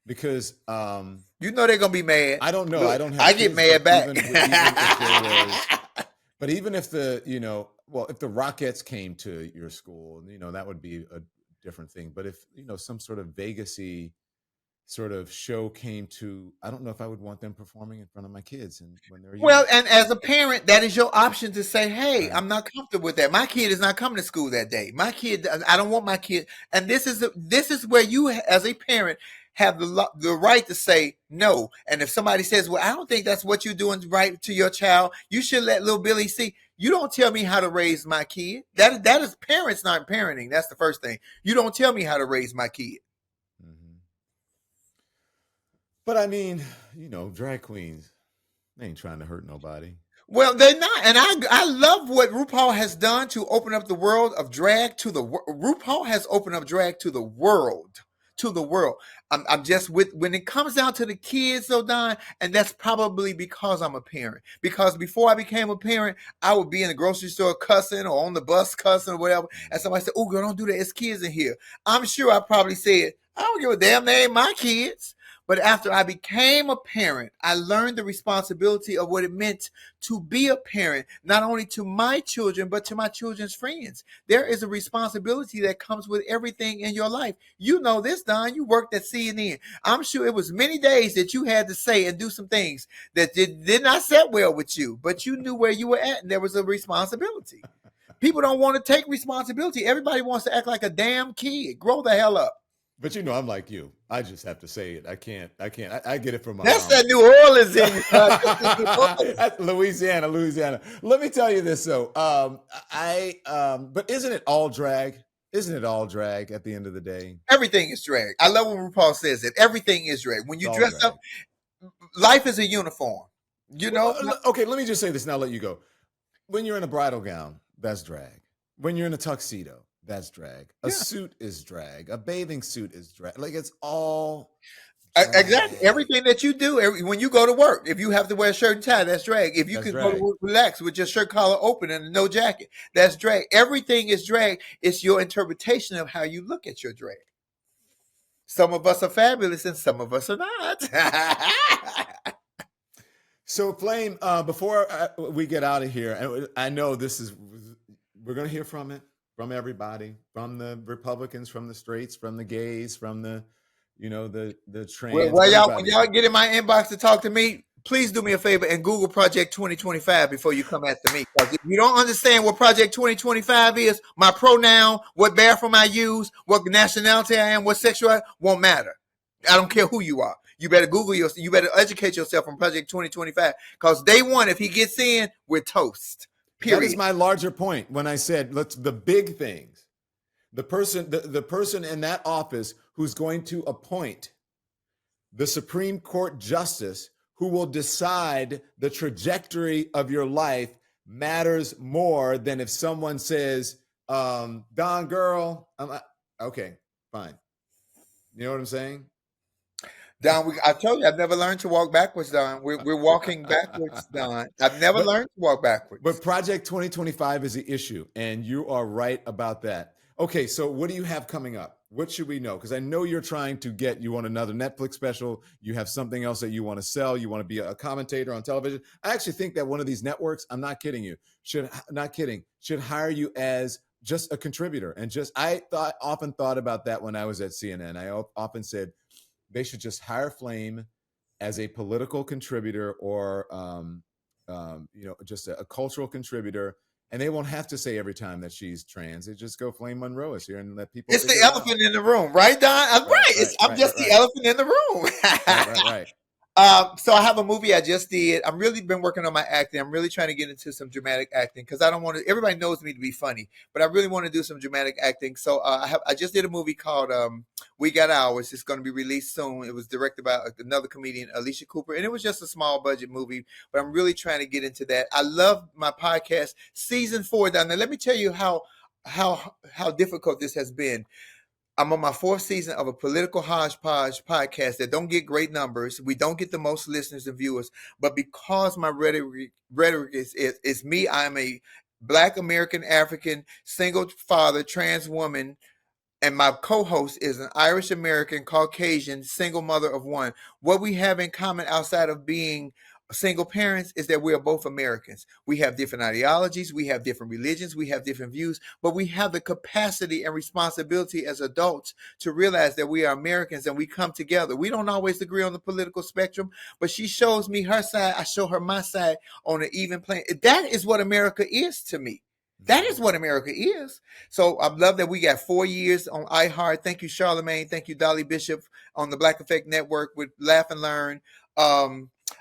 because You know they're gonna be mad. I don't know. I Look, don't have I get kids, but mad back. even if there was, but even if if the Rockettes came to your school, that would be a different thing. But if some sort of Vegasy sort of show came to, I don't know if I would want them performing in front of my kids and when they're young. Well, and as a parent, that is your option to say, "Hey, Right. I'm not comfortable with that. My kid is not coming to school that day. My kid, I don't want my kid." And this is where you, as a parent, have the right to say no. And if somebody says, "Well, I don't think that's what you're doing right to your child," you should let little Billy see. You don't tell me how to raise my kid. That is parents not parenting. That's the first thing. You don't tell me how to raise my kid. Hmm. But I mean, drag queens, they ain't trying to hurt nobody. Well, they're not, and I love what RuPaul has done to open up the world of drag to the RuPaul has opened up drag to the world, to the world. I'm just with when it comes down to the kids, though, Don, and that's probably because I'm a parent. Because before I became a parent, I would be in the grocery store cussing or on the bus cussing or whatever, and somebody said, "Oh, girl, don't do that. It's kids in here." I'm sure I probably said, "I don't give a damn. They ain't my kids." But after I became a parent, I learned the responsibility of what it meant to be a parent, not only to my children, but to my children's friends. There is a responsibility that comes with everything in your life. You know this, Don. You worked at CNN. I'm sure it was many days that you had to say and do some things that did not set well with you, but you knew where you were at, and there was a responsibility. People don't want to take responsibility. Everybody wants to act like a damn kid. Grow the hell up. But I'm like you. I just have to say it. I can't. I get it from my That's mom. that New Orleans in you. That's Louisiana. Let me tell you this though. But isn't it all drag? Isn't it all drag at the end of the day? Everything is drag. I love when RuPaul says it. Everything is drag. When It's you all dress up, drag. life is a uniform. You know, Okay, let me just say this, and I'll let you go. When you're in a bridal gown, that's drag. When you're in a tuxedo, that's drag. A yeah, suit is drag. A bathing suit is drag. Like, it's all drag. exactly. Everything that you do, when you go to work, if you have to wear a shirt and tie, that's drag. If you That's can go to drag. work relax with your shirt collar open and no jacket, that's drag. Everything is drag. It's your interpretation of how you look at your drag. Some of us are fabulous and some of us are not. So, Flame, before we get out of here, and I know we're going to hear from everybody, from the Republicans, from the straights, from the gays, from the, the trans, Well, y'all, when everybody. y'all get in my inbox to talk to me, please do me a favor and Google Project 2025 before you come after me. Because if you don't understand what Project 2025 is, my pronoun, what bathroom I use, what nationality I am, what sexuality, won't matter. I don't care who you are. You better Google yourself. You better educate yourself on Project 2025 because day one, if he gets in, we're toast. That is Period. my larger point when I said let's the big things. The person in that office who's going to appoint the Supreme Court justice who will decide the trajectory of your life matters more than if someone says, Don girl, okay, fine. You know what I'm saying? Don, I told you I've never learned to walk backwards, Don. We're walking backwards, Don. I've never but learned to walk backwards. but Project 2025 is the issue, and you are right about that. Okay, so what do you have coming up? What should we know? Because I know you're trying to you want another Netflix special. You have something else that you want to sell. You want to be a commentator on television. I actually think that one of these networks, I'm not kidding you, should hire you as just a contributor. And often thought about that when I was at CNN. I often said they should just hire Flame as a political contributor or just a cultural contributor, and they won't have to say every time that she's trans. They just go Flame Monroe is here and let people. It's the figure it out. elephant in the room, right, Don? I'm right. I'm just the elephant in the room. Right. So I have a movie I just did. I'm really been working on my acting. I'm really trying to get into some dramatic acting because I don't want to. Everybody knows me to be funny, but I really want to do some dramatic acting. So I just did a movie called We Got Ours. It's going to be released soon. It was directed by another comedian, Alicia Cooper, and it was just a small budget movie. But I'm really trying to get into that. I love my podcast. Season 4 down there. Let me tell you how difficult this has been. I'm on my 4th season of a political hodgepodge podcast that don't get great numbers. We don't get the most listeners and viewers, but because my rhetoric is me, I'm a Black American African single father trans woman, and my co-host is an Irish American Caucasian single mother of one. What we have in common outside of being single parents is that we are both Americans. We have different ideologies, we have different religions, we have different views, but we have the capacity and responsibility as adults to realize that we are Americans and we come together. We don't always agree on the political spectrum, but she shows me her side, I show her my side on an even plane. That is what America is to me. That is what America is. So I love that we got 4 years on iHeart. Thank you, Charlemagne. Thank you, Dolly Bishop on the Black Effect Network with Laugh and Learn.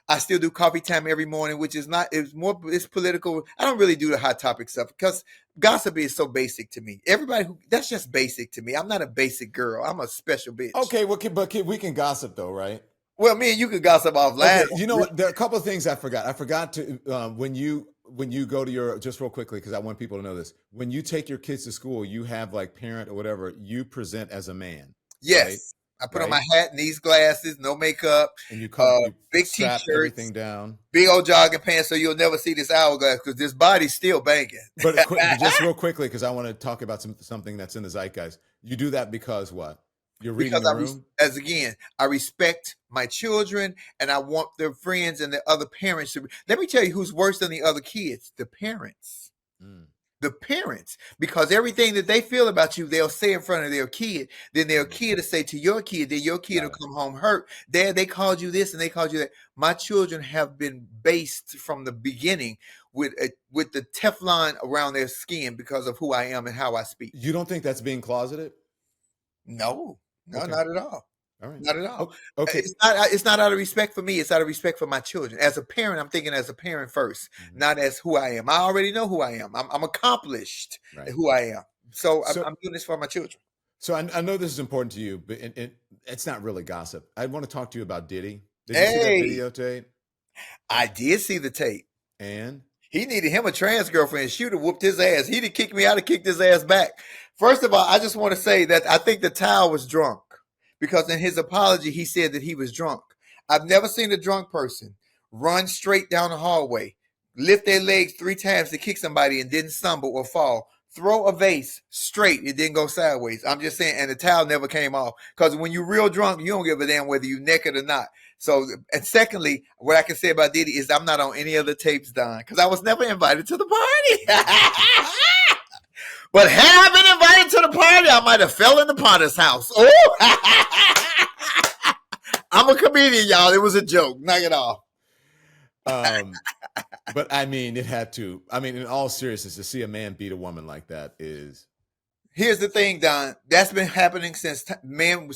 I still do coffee time every morning, which is it's political. I don't really do the hot topic stuff because gossip is so basic to me. That's just basic to me. I'm not a basic girl. I'm a special bitch. Okay, but we can gossip though, right? Well, me and you could gossip offline. Okay, you know what? There are a couple of things I forgot. I forgot to when you go to your, just real quickly because I want people to know this. When you take your kids to school, you have like parent or whatever. You present as a man. Yes. Right? I put on my hat and these glasses, no makeup, and you big strap t-shirts, everything down, big old jogging pants, so you'll never see this hourglass because this body's still banging. But just real quickly, because I want to talk about something that's in the zeitgeist. You do that because what? You're reading the room? I respect my children and I want their friends and their other parents to. Let me tell you who's worse than the other kids: the parents. The parents, because everything that they feel about you, they'll say in front of their kid. Then their kid will say to your kid, then your kid will come home hurt. Dad, they called you this and they called you that. My children have been based from the beginning with the Teflon around their skin because of who I am and how I speak. You don't think that's being closeted? No, okay. Not at all. All right. Not at all. Okay. It's not out of respect for me. It's out of respect for my children. As a parent, I'm thinking as a parent first, not as who I am. I already know who I am. I'm accomplished at who I am. So I'm doing this for my children. So I know this is important to you, but it's not really gossip. I want to talk to you about Diddy. Did you see that videotape? I did see the tape. And? He needed him a trans girlfriend. She would have whooped his ass. He'd have kicked me out and kicked his ass back. First of all, I just want to say that I think the towel was drunk. Because in his apology, he said that he was drunk. I've never seen a drunk person run straight down the hallway, lift their legs 3 times to kick somebody and didn't stumble or fall, throw a vase straight, it didn't go sideways. I'm just saying, and the towel never came off. Because when you're real drunk, you don't give a damn whether you're naked or not. So, and secondly, what I can say about Diddy is I'm not on any of the tapes, Don, because I was never invited to the party. But had I been invited to the party, I might have fell in the Potter's house. Oh, I'm a comedian, y'all. It was a joke. Knock it off. But I mean, it had to. I mean, in all seriousness, to see a man beat a woman like that is. Here's the thing, Don. That's been happening since man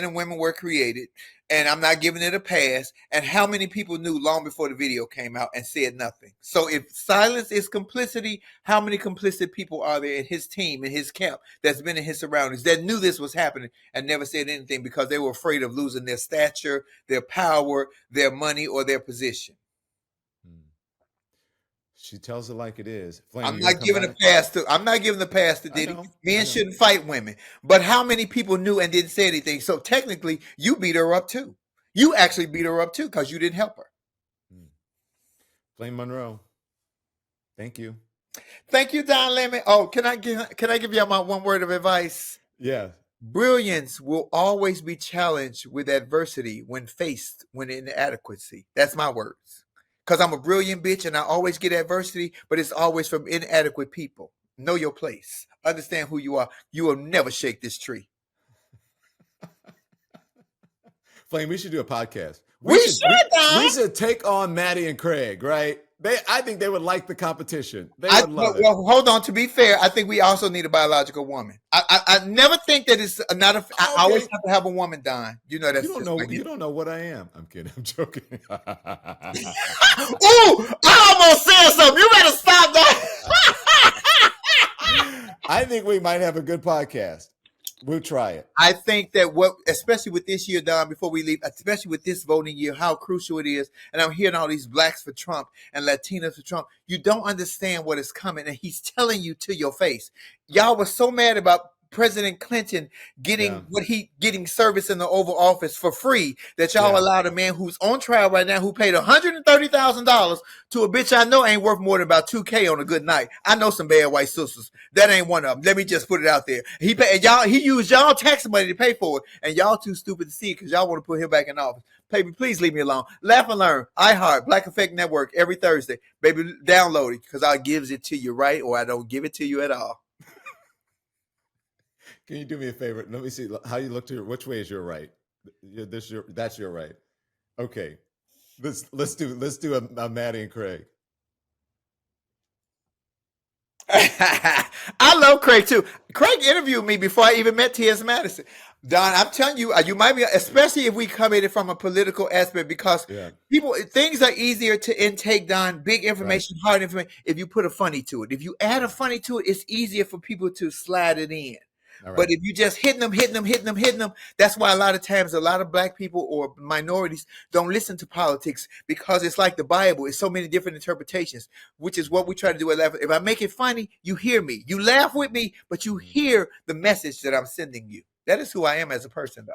and women were created, and I'm not giving it a pass. And how many people knew long before the video came out and said nothing? So if silence is complicity, how many complicit people are there in his team, in his camp, that's been in his surroundings that knew this was happening and never said anything because they were afraid of losing their stature, their power, their money, or their position? She tells it like it is. Flame, I'm you gonna not come giving back? a pass to. I'm not giving the pass to I Diddy. know. Men shouldn't fight women. But how many people knew and didn't say anything? So technically, you beat her up too. You actually beat her up too because you didn't help her. Flame Monroe. Thank you. Thank you, Don Lemon. Oh, can I give you my one word of advice? Yeah. Brilliance will always be challenged with adversity when faced with inadequacy. That's my words. Because I'm a brilliant bitch and I always get adversity, but it's always from inadequate people. Know your place. Understand who you are. You will never shake this tree. Flame, we should do a podcast. We should, Don. We should take on Maddie and Craig, right? I think they would like the competition. They would love it. Well, hold on. To be fair, I think we also need a biological woman. I never think that it's not a. I always have to have a woman, Don. You know that's. You don't know what I am. I'm kidding. I'm joking. Ooh, I almost said something. You better stop that. I think we might have a good podcast. We'll try it. I think that especially with this year, Don, before we leave, especially with this voting year, how crucial it is. And I'm hearing all these blacks for Trump and Latinos for Trump. You don't understand what is coming. And he's telling you to your face. Y'all were so mad about President Clinton getting service in the Oval Office for free that y'all allowed a man who's on trial right now who paid $130,000 to a bitch I know ain't worth more than about $2,000 on a good night. I know some bad white sisters. That ain't one of them. Let me just put it out there. He used y'all tax money to pay for it, and y'all too stupid to see it because y'all want to put him back in office. Baby, please leave me alone. Laugh and Learn, iHeart, Black Effect Network every Thursday. Baby, download it because I gives it to you right or I don't give it to you at all. Can you do me a favor? Let me see how you look to your. Which way is your right? That's your right. Okay, let's do a Maddie and Craig. I love Craig too. Craig interviewed me before I even met T.S. Madison. Don, I'm telling you, you might be, especially if we come at it from a political aspect, because things are easier to intake, Don, big information, hard information, if you put a funny to it. If you add a funny to it, it's easier for people to slide it in. Right. But if you just hitting them, that's why a lot of times a lot of black people or minorities don't listen to politics, because it's like the Bible. It's so many different interpretations, which is what we try to do at Laugh. If I make it funny, you hear me. You laugh with me, but you hear the message that I'm sending you. That is who I am as a person, though.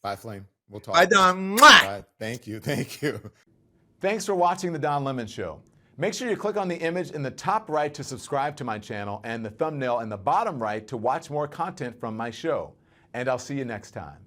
Bye, Flame. We'll talk. Bye, Don. Bye. Thank you. Thanks for watching The Don Lemon Show. Make sure you click on the image in the top right to subscribe to my channel and the thumbnail in the bottom right to watch more content from my show. And I'll see you next time.